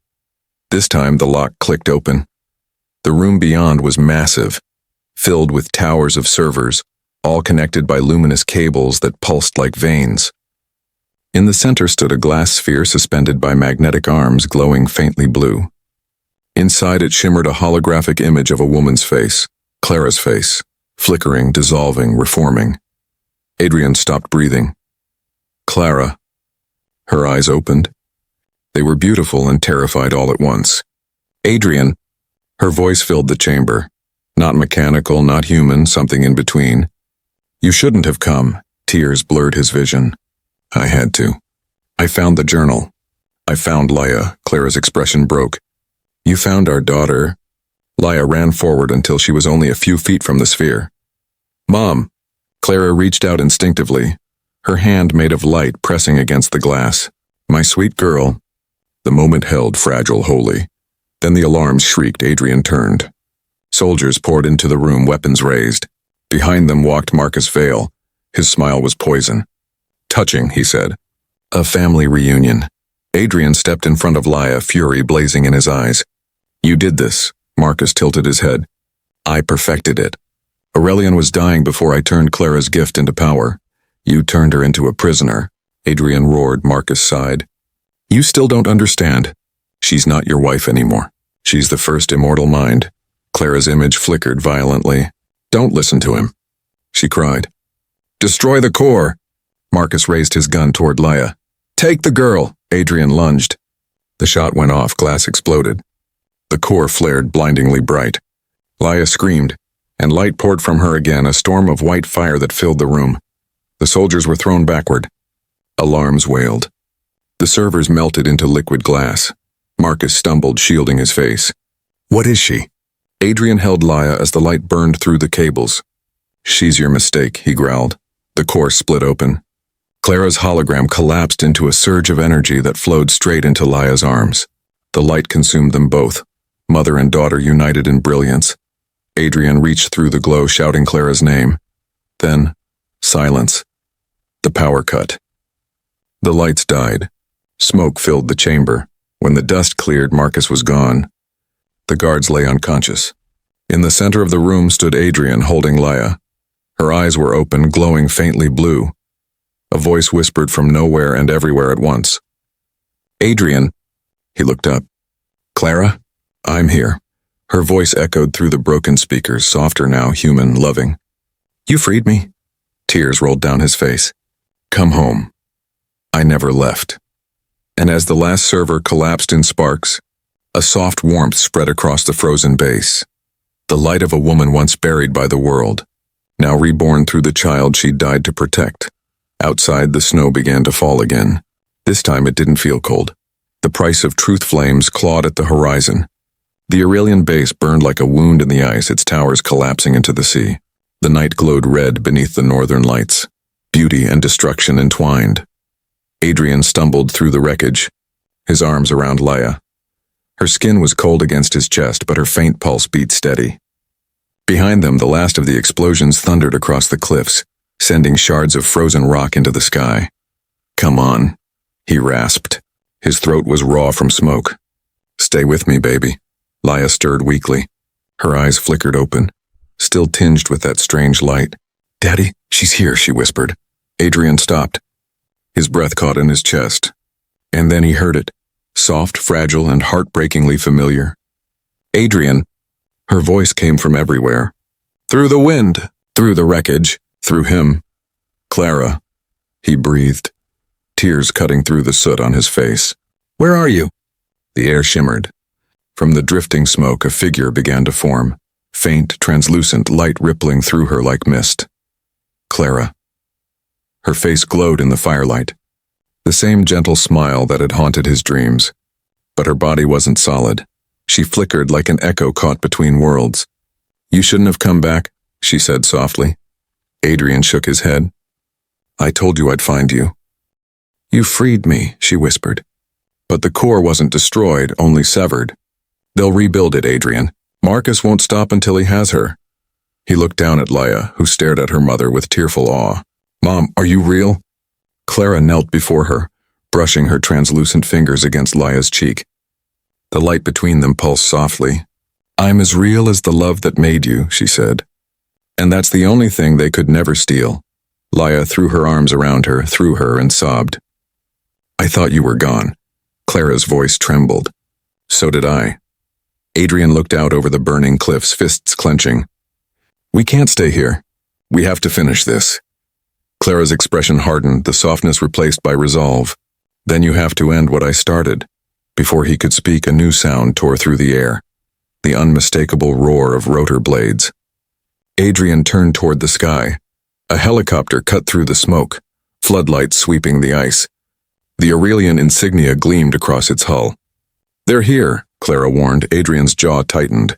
This time the lock clicked open. The room beyond was massive, filled with towers of servers, all connected by luminous cables that pulsed like veins. In the center stood a glass sphere suspended by magnetic arms glowing faintly blue. Inside it shimmered a holographic image of a woman's face, Clara's face, flickering, dissolving, reforming. Adrien stopped breathing. Clara. Her eyes opened. They were beautiful and terrified all at once. Adrien. Her voice filled the chamber. Not mechanical, not human, something in between. You shouldn't have come. Tears blurred his vision. I had to. I found the journal. I found Laia. Clara's expression broke. You found our daughter. Laia ran forward until she was only a few feet from the sphere. Mom. Clara reached out instinctively, her hand made of light pressing against the glass. My sweet girl. The moment held fragile wholly. Then the alarms shrieked. Adrien turned. Soldiers poured into the room, weapons raised. Behind them walked Marcus Vale. His smile was poison. Touching, he said. A family reunion. Adrien stepped in front of Laia, fury blazing in his eyes. You did this. Marcus tilted his head. I perfected it. Adrien was dying before I turned Clara's gift into power. You turned her into a prisoner. Adrien roared. Marcus sighed. You still don't understand. She's not your wife anymore. She's the first immortal mind. Clara's image flickered violently. Don't listen to him, she cried. Destroy the core. Marcus raised his gun toward Laia. Take the girl. Adrien lunged. The shot went off. Glass exploded. The core flared blindingly bright. Laia screamed, and light poured from her again, a storm of white fire that filled the room. The soldiers were thrown backward. Alarms wailed. The servers melted into liquid glass. Marcus stumbled, shielding his face. What is she? Adrien held Laya as the light burned through the cables. She's your mistake, he growled. The core split open. Clara's hologram collapsed into a surge of energy that flowed straight into Laya's arms. The light consumed them both, mother and daughter united in brilliance. Adrien reached through the glow, shouting Clara's name. Then, silence. The power cut. The lights died. Smoke filled the chamber. When the dust cleared, Marcus was gone. The guards lay unconscious. In the center of the room stood Adrien, holding Laya. Her eyes were open, glowing faintly blue. A voice whispered from nowhere and everywhere at once. Adrien. He looked up. Clara? I'm here. Her voice echoed through the broken speakers, softer now, human, loving. You freed me? Tears rolled down his face. Come home. I never left. And as the last server collapsed in sparks, a soft warmth spread across the frozen base. The light of a woman once buried by the world, now reborn through the child she died to protect. Outside, the snow began to fall again. This time it didn't feel cold. The price of truth flames clawed at the horizon. The Aurelian base burned like a wound in the ice, its towers collapsing into the sea. The night glowed red beneath the northern lights. Beauty and destruction entwined. Adrien stumbled through the wreckage, his arms around Laya. Her skin was cold against his chest, but her faint pulse beat steady. Behind them, the last of the explosions thundered across the cliffs, sending shards of frozen rock into the sky. Come on, he rasped. His throat was raw from smoke. Stay with me, baby. Laya stirred weakly. Her eyes flickered open, still tinged with that strange light. Daddy, she's here, she whispered. Adrien stopped. His breath caught in his chest. And then he heard it, soft, fragile, and heartbreakingly familiar. Adrien. Her voice came from everywhere. Through the wind, through the wreckage, through him. Clara. He breathed, tears cutting through the soot on his face. Where are you? The air shimmered. From the drifting smoke, a figure began to form, faint, translucent, light rippling through her like mist. Clara. Her face glowed in the firelight, the same gentle smile that had haunted his dreams. But her body wasn't solid. She flickered like an echo caught between worlds. You shouldn't have come back, she said softly. Adrien shook his head. I told you I'd find you. You freed me, she whispered. But the core wasn't destroyed, only severed. They'll rebuild it, Adrien. Marcus won't stop until he has her. He looked down at Laya, who stared at her mother with tearful awe. Mom, are you real? Clara knelt before her, brushing her translucent fingers against Laya's cheek. The light between them pulsed softly. I'm as real as the love that made you, she said. And that's the only thing they could never steal. Laya threw her arms around her, threw her, and sobbed. I thought you were gone. Clara's voice trembled. So did I. Adrien looked out over the burning cliffs, fists clenching. We can't stay here. We have to finish this. Clara's expression hardened, the softness replaced by resolve. Then you have to end what I started. Before he could speak, a new sound tore through the air. The unmistakable roar of rotor blades. Adrien turned toward the sky. A helicopter cut through the smoke, floodlights sweeping the ice. The Aurelian insignia gleamed across its hull. They're here, Clara warned. Adrien's jaw tightened.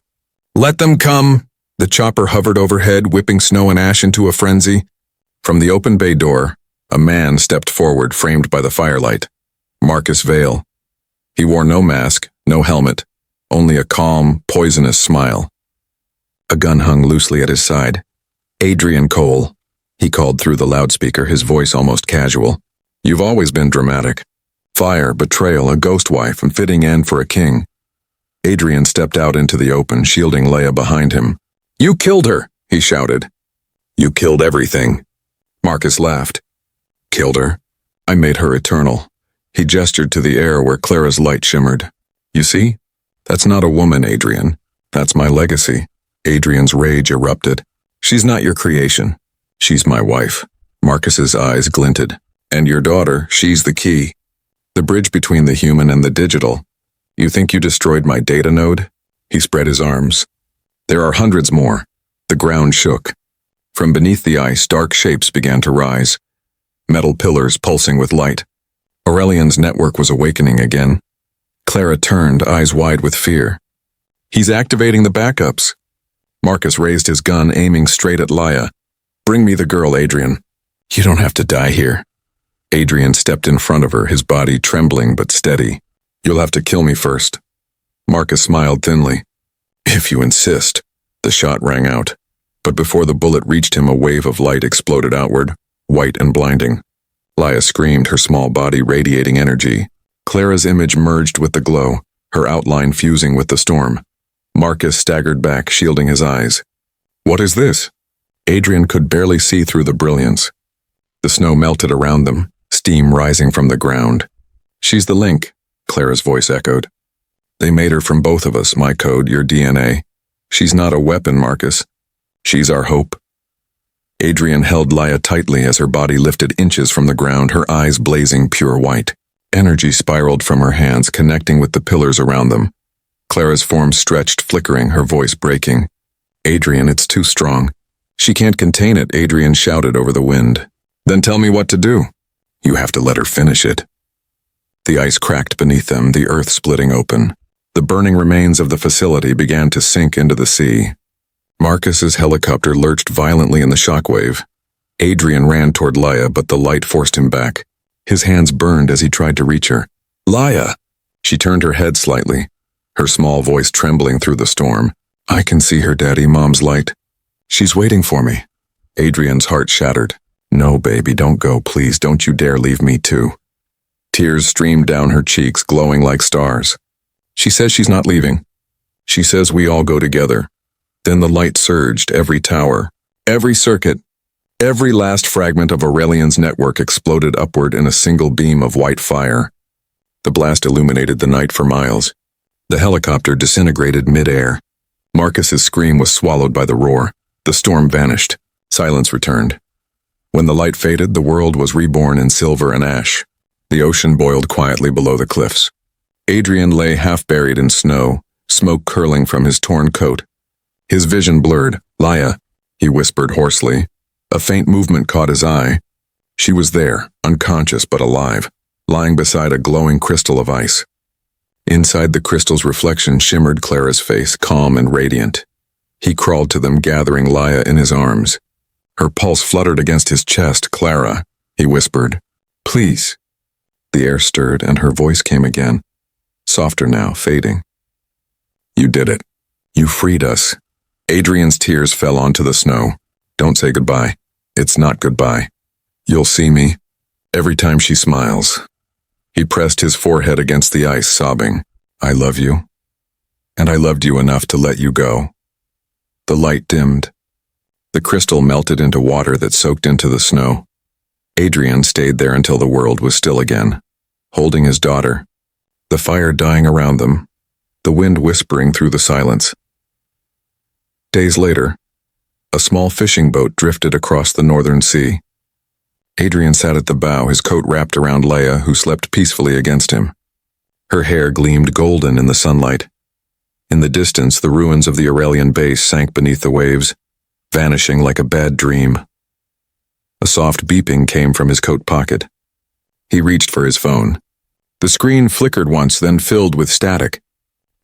Let them come! The chopper hovered overhead, whipping snow and ash into a frenzy. From the open bay door, a man stepped forward, framed by the firelight. Marcus Vale. He wore no mask, no helmet, only a calm, poisonous smile. A gun hung loosely at his side. Adrien Cole, he called through the loudspeaker, his voice almost casual. You've always been dramatic. Fire, betrayal, a ghost wife, and fitting end for a king. Adrien stepped out into the open, shielding Laya behind him. You killed her, he shouted. You killed everything. Marcus laughed. Killed her? I made her eternal. He gestured to the air where Clara's light shimmered. You see? That's not a woman, Adrien. That's my legacy. Adrien's rage erupted. She's not your creation. She's my wife. Marcus's eyes glinted. And your daughter, she's the key. The bridge between the human and the digital. You think you destroyed my data node? He spread his arms. There are hundreds more. The ground shook. From beneath the ice, dark shapes began to rise. metal pillars pulsing with light. Aurelian's network was awakening again. Clara turned, eyes wide with fear. He's activating the backups. Marcus raised his gun, aiming straight at Laia. Bring me the girl, Adrien. You don't have to die here. Adrien stepped in front of her, his body trembling but steady. You'll have to kill me first. Marcus smiled thinly. If you insist. The shot rang out. But before the bullet reached him, a wave of light exploded outward, white and blinding. Laia screamed, her small body radiating energy. Clara's image merged with the glow, her outline fusing with the storm. Marcus staggered back, shielding his eyes. What is this? Adrien could barely see through the brilliance. The snow melted around them, steam rising from the ground. She's the link, Clara's voice echoed. They made her from both of us, my code, your DNA. She's not a weapon, Marcus. She's our hope. Adrien held Laia tightly as her body lifted inches from the ground, her eyes blazing pure white. Energy spiraled from her hands, connecting with the pillars around them. Clara's form stretched, flickering, her voice breaking. Adrien, it's too strong. She can't contain it, Adrien shouted over the wind. Then tell me what to do. You have to let her finish it. The ice cracked beneath them, the earth splitting open. The burning remains of the facility began to sink into the sea. Marcus's helicopter lurched violently in the shockwave. Adrien ran toward Laia, but the light forced him back. His hands burned as he tried to reach her. Laia! She turned her head slightly, her small voice trembling through the storm. I can see her, Daddy, Mom's light. She's waiting for me. Adrien's heart shattered. No, baby, don't go, please. Don't you dare leave me too. Tears streamed down her cheeks, glowing like stars. She says she's not leaving. She says we all go together. Then the light surged, every tower, every circuit, every last fragment of Aurelian's network exploded upward in a single beam of white fire. The blast illuminated the night for miles. The helicopter disintegrated mid-air. Marcus's scream was swallowed by the roar. The storm vanished. Silence returned. When the light faded, the world was reborn in silver and ash. The ocean boiled quietly below the cliffs. Adrien lay half-buried in snow, smoke curling from his torn coat. His vision blurred. Laia, he whispered hoarsely. A faint movement caught his eye. She was there, unconscious but alive, lying beside a glowing crystal of ice. Inside the crystal's reflection shimmered Clara's face, calm and radiant. He crawled to them, gathering Laia in his arms. Her pulse fluttered against his chest. Clara, he whispered. Please. The air stirred and her voice came again, softer now, fading. You did it. You freed us. Adrien's tears fell onto the snow. Don't say goodbye. It's not goodbye. You'll see me. Every time she smiles. He pressed his forehead against the ice, sobbing. I love you. And I loved you enough to let you go. The light dimmed. The crystal melted into water that soaked into the snow. Adrien stayed there until the world was still again, holding his daughter, the fire dying around them, the wind whispering through the silence. Days later, a small fishing boat drifted across the northern sea. Adrien sat at the bow, his coat wrapped around Laia, who slept peacefully against him. Her hair gleamed golden in the sunlight. In the distance, the ruins of the Aurelian base sank beneath the waves, vanishing like a bad dream. A soft beeping came from his coat pocket. He reached for his phone. The screen flickered once, then filled with static,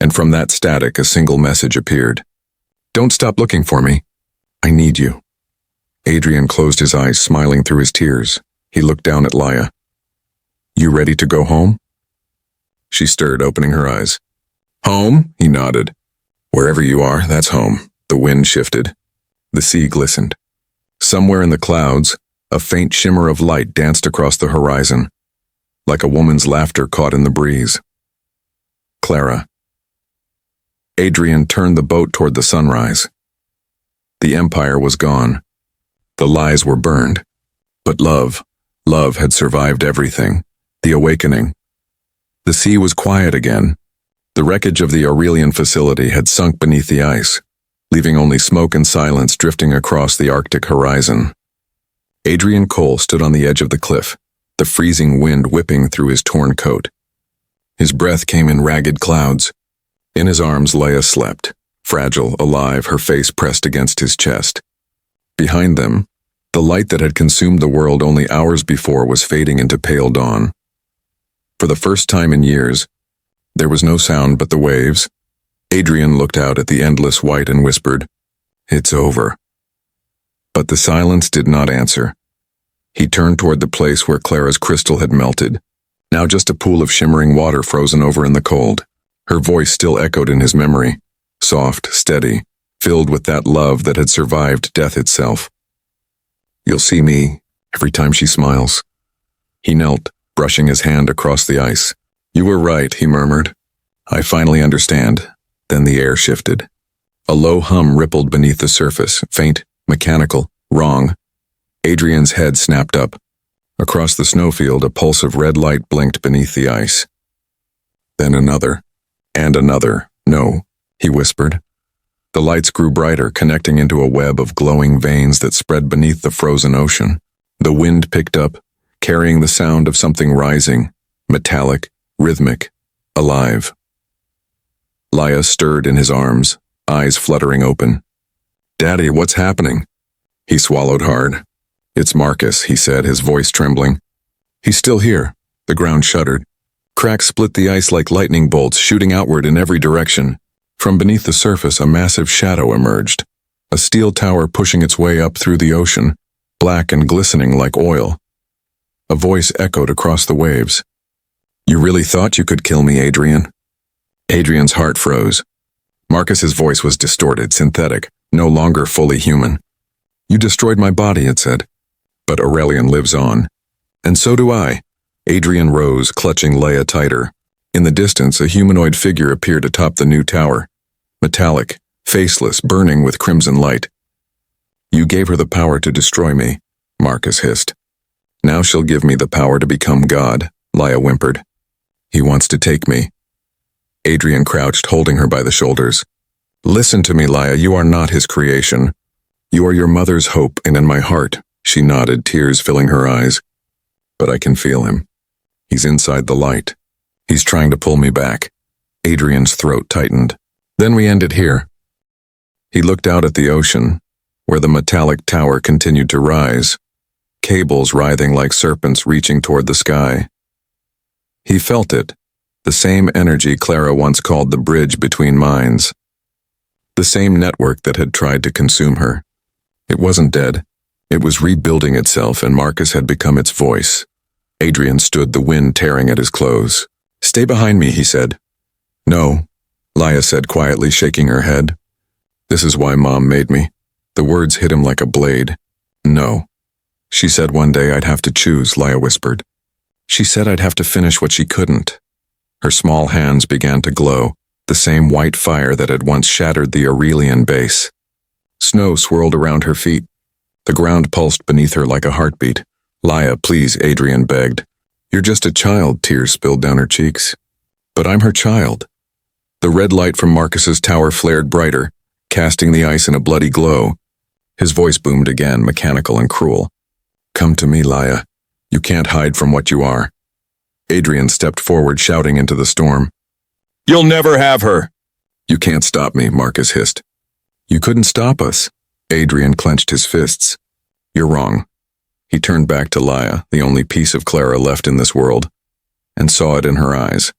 and from that static a single message appeared. Don't stop looking for me. I need you. Adrien closed his eyes, smiling through his tears. He looked down at Laia. You ready to go home? She stirred, opening her eyes. Home? He nodded. Wherever you are, that's home. The wind shifted. The sea glistened. Somewhere in the clouds, a faint shimmer of light danced across the horizon, like a woman's laughter caught in the breeze. Clara. Adrien turned the boat toward the sunrise. The empire was gone. The lies were burned. But love had survived everything. The awakening. The sea was quiet again. The wreckage of the Aurelian facility had sunk beneath the ice, leaving only smoke and silence drifting across the Arctic horizon. Adrien Cole stood on the edge of the cliff, the freezing wind whipping through his torn coat. His breath came in ragged clouds. In his arms, Laia slept, fragile, alive, her face pressed against his chest. Behind them, The light that had consumed the world only hours before was fading into pale dawn. For the first time in years, there was no sound but the waves. Adrien looked out at the endless white and whispered, "It's over." But the silence did not answer. He turned toward the place where Clara's crystal had melted, now just a pool of shimmering water frozen over in the cold. Her voice still echoed in his memory, soft, steady, filled with that love that had survived death itself. "You'll see me every time she smiles." He knelt, brushing his hand across the ice. "You were right," he murmured. "I finally understand." Then the air shifted. A low hum rippled beneath the surface, faint, mechanical, wrong. Adrien's head snapped up. Across the snowfield, a pulse of red light blinked beneath the ice. Then another, and another. "No," he whispered. The lights grew brighter, connecting into a web of glowing veins that spread beneath the frozen ocean. The wind picked up, carrying the sound of something rising, metallic, rhythmic, alive. Laia stirred in his arms, eyes fluttering open. "Daddy, what's happening?" He swallowed hard. "It's Marcus," he said, his voice trembling. "He's still here." The ground shuddered. Cracks split the ice like lightning bolts, shooting outward in every direction. From beneath the surface, a massive shadow emerged, a steel tower pushing its way up through the ocean, black and glistening like oil. A voice echoed across the waves. "You really thought you could kill me, Adrien?" Adrien's heart froze. Marcus's voice was distorted, synthetic, no longer fully human. "You destroyed my body," it said. "But Aurelian lives on. And so do I." Adrien rose, clutching Laia tighter. In the distance, a humanoid figure appeared atop the new tower. Metallic, faceless, burning with crimson light. "You gave her the power to destroy me," Marcus hissed. "Now she'll give me the power to become God," Laia whimpered. "He wants to take me." Adrien crouched, holding her by the shoulders. "Listen to me, Laia, you are not his creation. You are your mother's hope, and in my heart," she nodded, tears filling her eyes. "But I can feel him. He's inside the light. He's trying to pull me back." Adrien's throat tightened. "Then we end it here." He looked out at the ocean, where the metallic tower continued to rise, cables writhing like serpents reaching toward the sky. He felt it, the same energy Clara once called the bridge between minds. The same network that had tried to consume her. It wasn't dead. It was rebuilding itself, and Marcus had become its voice. Adrien stood, the wind tearing at his clothes. "Stay behind me," he said. "No," Laia said quietly, shaking her head. "This is why Mom made me." The words hit him like a blade. "No." "She said one day I'd have to choose," Laia whispered. "She said I'd have to finish what she couldn't." Her small hands began to glow, the same white fire that had once shattered the Aurelian base. Snow swirled around her feet. The ground pulsed beneath her like a heartbeat. "Laia, please," Adrien begged. "You're just a child," tears spilled down her cheeks. "But I'm her child." The red light from Marcus's tower flared brighter, casting the ice in a bloody glow. His voice boomed again, mechanical and cruel. "Come to me, Laia. You can't hide from what you are." Adrien stepped forward, shouting into the storm. "You'll never have her!" "You can't stop me," Marcus hissed. "You couldn't stop us." Adrien clenched his fists. "You're wrong." He turned back to Laia, the only piece of Clara left in this world, and saw it in her eyes.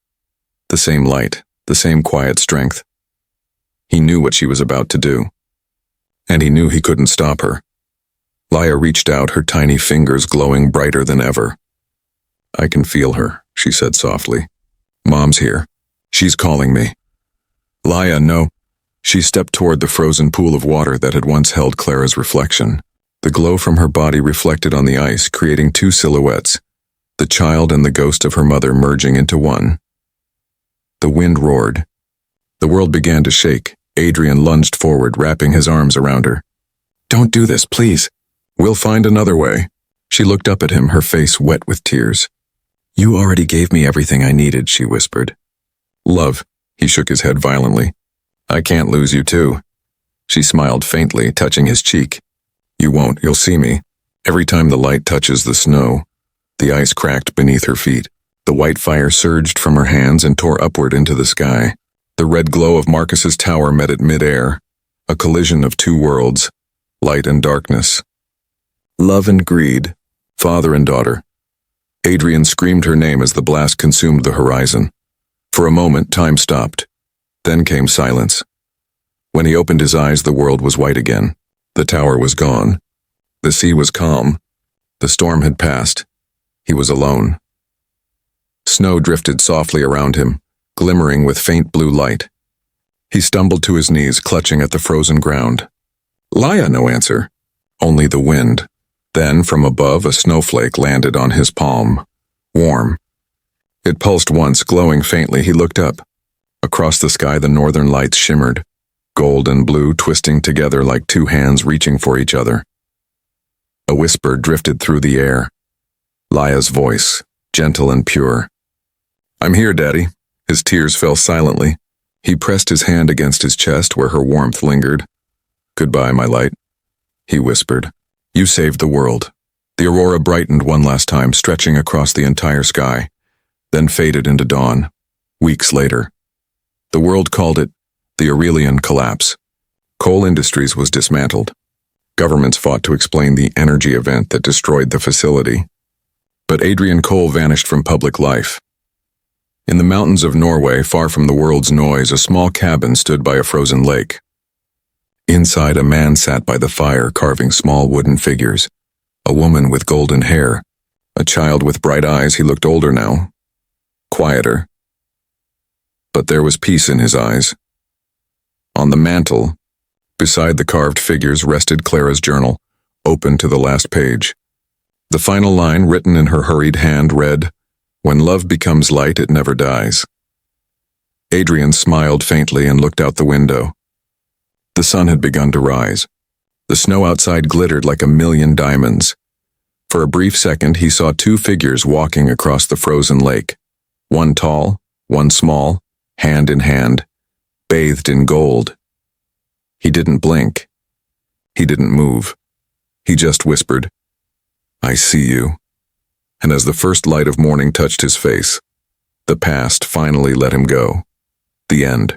The same light, the same quiet strength. He knew what she was about to do, and he knew he couldn't stop her. Laia reached out, her tiny fingers glowing brighter than ever. "I can feel her," she said softly. "Mom's here. She's calling me." "Laia, no." She stepped toward the frozen pool of water that had once held Clara's reflection. The glow from her body reflected on the ice, creating two silhouettes, the child and the ghost of her mother merging into one. The wind roared. The world began to shake. Adrien lunged forward, wrapping his arms around her. "Don't do this, please." "We'll find another way." She looked up at him, her face wet with tears. "You already gave me everything I needed," she whispered. "Love," he shook his head violently. "I can't lose you too." She smiled faintly, touching his cheek. "You won't, you'll see me." Every time the light touches the snow, the ice cracked beneath her feet. The white fire surged from her hands and tore upward into the sky. The red glow of Marcus's tower met at mid-air, a collision of two worlds, light and darkness. Love and greed, father and daughter. Adrien screamed her name as the blast consumed the horizon. For a moment, time stopped. Then came silence. When he opened his eyes, the world was white again. The tower was gone. The sea was calm. The storm had passed. He was alone. Snow drifted softly around him, glimmering with faint blue light. He stumbled to his knees, clutching at the frozen ground. Laia, no answer. Only the wind. Then, from above, a snowflake landed on his palm. Warm. It pulsed once, glowing faintly. He looked up. Across the sky, the northern lights shimmered, gold and blue twisting together like two hands reaching for each other. A whisper drifted through the air. Laia's voice, gentle and pure. I'm here, Daddy. His tears fell silently. He pressed his hand against his chest where her warmth lingered. Goodbye, my light, he whispered. You saved the world. The aurora brightened one last time, stretching across the entire sky, then faded into dawn. Weeks later. The world called it the Aurelian Collapse. Coal Industries was dismantled. Governments fought to explain the energy event that destroyed the facility. But Adrien Cole vanished from public life. In the mountains of Norway, far from the world's noise, a small cabin stood by a frozen lake. Inside, a man sat by the fire carving small wooden figures. A woman with golden hair. A child with bright eyes. He looked older now. Quieter. But there was peace in his eyes. On the mantel, beside the carved figures, rested Clara's journal, open to the last page. The final line, written in her hurried hand, read, When love becomes light, it never dies. Adrien smiled faintly and looked out the window. The sun had begun to rise. The snow outside glittered like a million diamonds. For a brief second, he saw two figures walking across the frozen lake. One tall, one small, hand in hand, bathed in gold. He didn't blink. He didn't move. He just whispered, I see you. And as the first light of morning touched his face, the past finally let him go. The end.